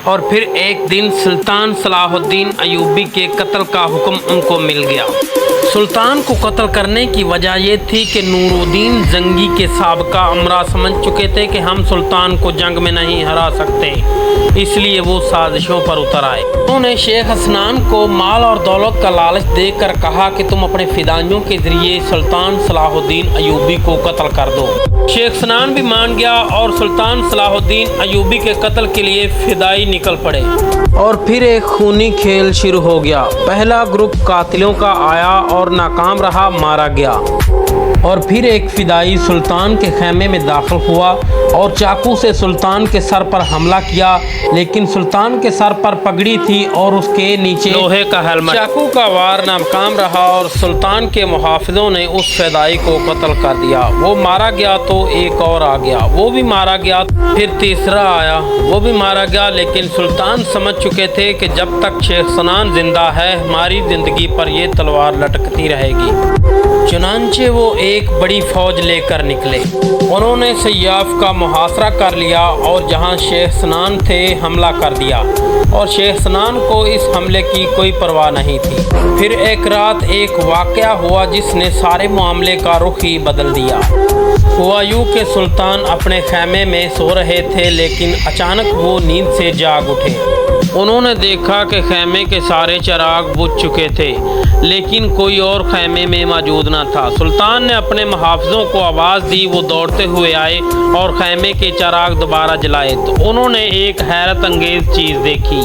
اور پھر ایک دن سلطان صلاح الدین ایوبی کے قتل کا حکم ان کو مل گیا۔ سلطان کو قتل کرنے کی وجہ یہ تھی کہ نور الدین زنگی کے سابقہ امراء سمجھ چکے تھے کہ ہم سلطان کو جنگ میں نہیں ہرا سکتے، اس لیے وہ سازشوں پر اتر آئے۔ انہوں نے شیخ حسنان کو مال اور دولت کا لالچ دے کر کہا کہ تم اپنے فدائیوں کے ذریعے سلطان صلاح الدین ایوبی کو قتل کر دو۔ شیخ حسنان بھی مان گیا اور سلطان صلاح الدین ایوبی کے قتل کے لیے فدائی نکل پڑے، اور پھر ایک خونی کھیل شروع ہو گیا۔ پہلا گروپ قاتلوں کا آیا اور ناکام رہا، مارا گیا، اور پھر ایک فدائی سلطان کے خیمے میں داخل ہوا اور چاقو سے سلطان کے سر پر حملہ کیا، لیکن سلطان کے سر پر پگڑی تھی اور اس کے نیچے لوہے کا ہیلمٹ۔ چاقو کا وار ناکام رہا اور سلطان کے محافظوں نے اس فدائی کو قتل کر دیا۔ وہ مارا گیا تو ایک اور آ گیا، وہ بھی مارا گیا، پھر تیسرا آیا، وہ بھی مارا گیا، لیکن سلطان سمجھ چکے تھے کہ جب تک شیخ حسنان زندہ ہے ہماری زندگی پر یہ تلوار لٹکتی رہے گی۔ چنانچہ وہ ایک بڑی فوج لے کر نکلے۔ انہوں نے سیاف کا محاصرہ کر لیا اور جہاں شیخ حسنان تھے حملہ کر دیا، اور شیخ حسنان کو اس حملے کی کوئی پرواہ نہیں تھی۔ پھر ایک رات ایک واقعہ ہوا جس نے سارے معاملے کا رخ ہی بدل دیا۔ ہوا یوں کہ سلطان اپنے خیمے میں سو رہے تھے، لیکن اچانک وہ نیند سے جاگ اٹھے۔ انہوں نے دیکھا کہ خیمے کے سارے چراغ بجھ چکے تھے، لیکن کوئی اور خیمے میں موجود نہ تھا۔ سلطان نے اپنے محافظوں کو آواز دی، وہ دوڑتے ہوئے آئے اور خیمے کے چراغ دوبارہ جلائے تو انہوں نے ایک حیرت انگیز چیز دیکھی۔